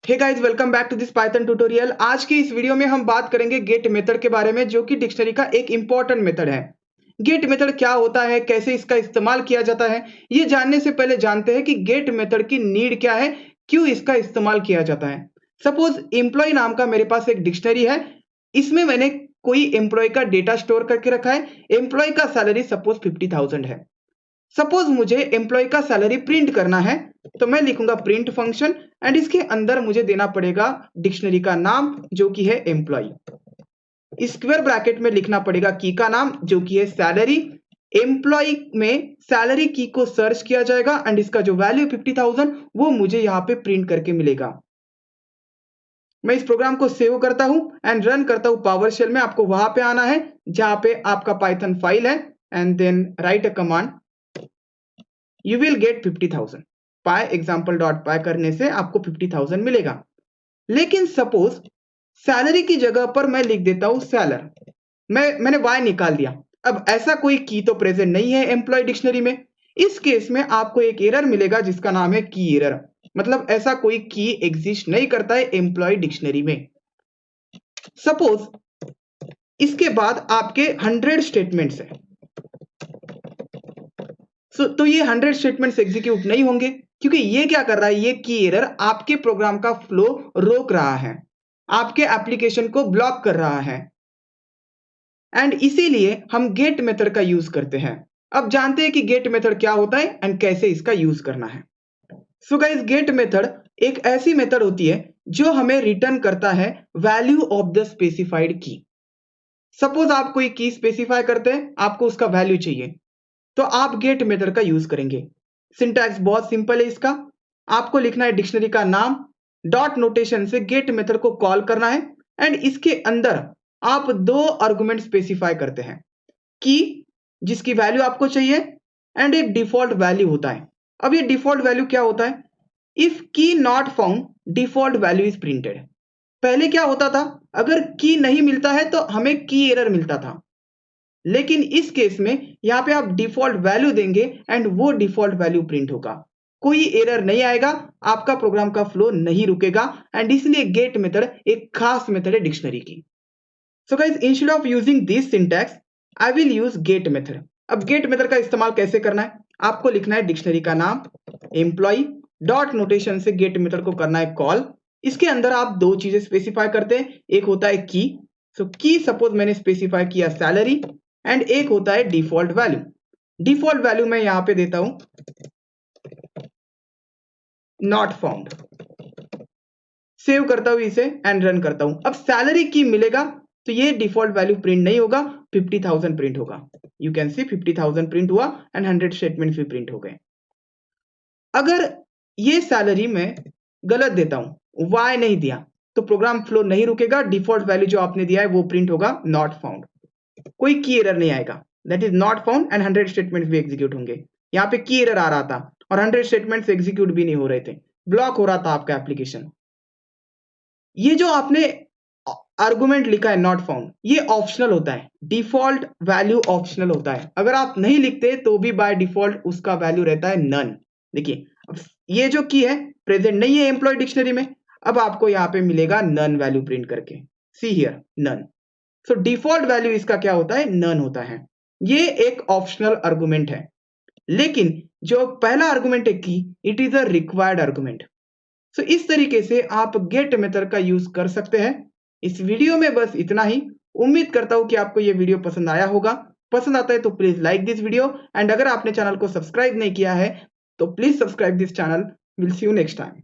Hey guys, welcome back to this Python tutorial. आज की इस वीडियो में हम बात करेंगे गेट मेथड के बारे में, जो कि डिक्शनरी का एक इंपॉर्टेंट मेथड है। गेट मेथड क्या होता है, कैसे इसका इस्तेमाल किया जाता है, ये जानने से पहले जानते हैं कि गेट मेथड की नीड क्या है, क्यों इसका इस्तेमाल किया जाता है। सपोज एम्प्लॉय नाम का मेरे पास एक डिक्शनरी है, इसमें मैंने कोई एम्प्लॉय का डेटा स्टोर करके रखा है। एम्प्लॉय का सैलरी सपोज 50,000 है। सपोज मुझे एम्प्लॉय का सैलरी प्रिंट करना है, तो मैं लिखूंगा प्रिंट फंक्शन एंड इसके अंदर मुझे देना पड़ेगा डिक्शनरी का नाम जो कि है एम्प्लॉय। स्क्वायर ब्रैकेट में लिखना पड़ेगा की का नाम जो कि है सैलरी। एम्प्लॉय में सैलरी की को सर्च किया जाएगा एंड इसका जो वैल्यू 50,000 वो मुझे यहाँ पे प्रिंट करके मिलेगा। मैं इस प्रोग्राम को सेव करता हूं एंड रन करता हूं पावर शेल में। आपको वहां पे आना है जहां पे आपका पाइथन फाइल है and then write a command, you will get 50,000। पाई example.py करने से आपको 50,000 मिलेगा। लेकिन सपोज सैलरी की जगह पर मैं लिख देता हूं सैलर, मैंने वाई निकाल दिया। अब ऐसा कोई की तो प्रेजेंट नहीं है एम्प्लॉय डिक्शनरी में। इस केस में आपको एक एरर मिलेगा जिसका नाम है की एरर, मतलब ऐसा कोई की एग्जिस्ट नहीं करता है एम्प्लॉय डिक्शनरी में। सपोज इसके बाद आपके 100 स्टेटमेंट्स है, तो ये 100 स्टेटमेंट्स एग्जीक्यूट नहीं होंगे, क्योंकि ये क्या कर रहा है, ये की एरर आपके प्रोग्राम का फ्लो रोक रहा है, आपके एप्लीकेशन को ब्लॉक कर रहा है एंड इसीलिए हम गेट मेथड का यूज करते हैं। अब जानते हैं कि गेट मेथड क्या होता है एंड कैसे इसका यूज करना है। सो गाइस, गेट मेथड एक ऐसी मेथड होती है जो हमें रिटर्न करता है वैल्यू ऑफ द स्पेसिफाइड की। सपोज आप कोई की स्पेसिफाई करते हैं, आपको उसका वैल्यू चाहिए, तो आप गेट मेथड का यूज करेंगे। सिंटैक्स बहुत सिंपल है इसका। आपको लिखना है डिक्शनरी का नाम, डॉट नोटेशन से गेट मेथड को कॉल करना है एंड इसके अंदर आप दो आर्गुमेंट स्पेसिफाई करते हैं, की जिसकी वैल्यू आपको चाहिए एंड एक डिफॉल्ट वैल्यू होता है। अब ये डिफॉल्ट वैल्यू क्या होता है, इफ की not found default value is printed. पहले क्या होता था, अगर की नहीं मिलता है तो हमें की एरर मिलता था, लेकिन इस केस में यहां पे आप डिफॉल्ट वैल्यू देंगे एंड वो डिफॉल्ट वैल्यू प्रिंट होगा, कोई एरर नहीं आएगा, आपका प्रोग्राम का फ्लो नहीं रुकेगा एंड इसलिए गेट मेथड एक खास मेथड है डिक्शनरी की। So guys, instead of using this syntax I will use get method. अब गेट मेथड का इस्तेमाल कैसे करना है, आपको लिखना है डिक्शनरी का नाम एम्प्लॉय, डॉट नोटेशन से गेट मेथड को करना है कॉल। इसके अंदर आप दो चीजें स्पेसिफाई करते हैं, एक होता है की, सो की सपोज मैंने स्पेसिफाई किया सैलरी एंड एक होता है डिफॉल्ट वैल्यू। डिफॉल्ट वैल्यू मैं यहां पे देता हूं नॉट फाउंड। सेव करता हूं इसे एंड रन करता हूं। अब सैलरी की मिलेगा तो ये डिफॉल्ट वैल्यू प्रिंट नहीं होगा, 50,000 प्रिंट होगा। यू कैन सी 50,000 प्रिंट हुआ एंड 100 स्टेटमेंट्स भी प्रिंट हो गए। अगर ये सैलरी में गलत देता हूं, वाई नहीं दिया, तो प्रोग्राम फ्लो नहीं रुकेगा, डिफॉल्ट वैल्यू जो आपने दिया है वो प्रिंट होगा नॉट फाउंड, कोई की एरर नहीं आएगा, that is not found and 100 statements भी एग्जीक्यूट होंगे। यहाँ पे की एरर आ रहा था और 100 स्टेटमेंट्स एग्जीक्यूट भी नहीं हो रहे थे, ब्लॉक हो रहा था आपका एप्लीकेशन। ये जो आपने आर्गुमेंट लिखा है नॉट फाउंड, ये ऑप्शनल होता है, डिफॉल्ट वैल्यू ऑप्शनल होता है। अगर आप नहीं लिखते तो भी बाय डिफॉल्ट उसका वैल्यू रहता है नन। देखिए, अब ये जो की है प्रेजेंट नहीं है एम्प्लॉय डिक्शनरी में, अब आपको यहाँ पे मिलेगा नन वैल्यू प्रिंट करके, see here none. So default value इसका क्या होता है, नन होता है। ये एक ऑप्शनल आर्गुमेंट है, लेकिन जो पहला आर्गुमेंट है की, it is a required argument. So इस तरीके से आप गेट मेथड का यूज कर सकते हैं। इस वीडियो में बस इतना ही। उम्मीद करता हूं कि आपको यह वीडियो पसंद आया होगा। पसंद आता है तो please like this video and अगर आपने चैनल को सब्सक्राइब नहीं किया है तो please subscribe this channel. Will see you next time.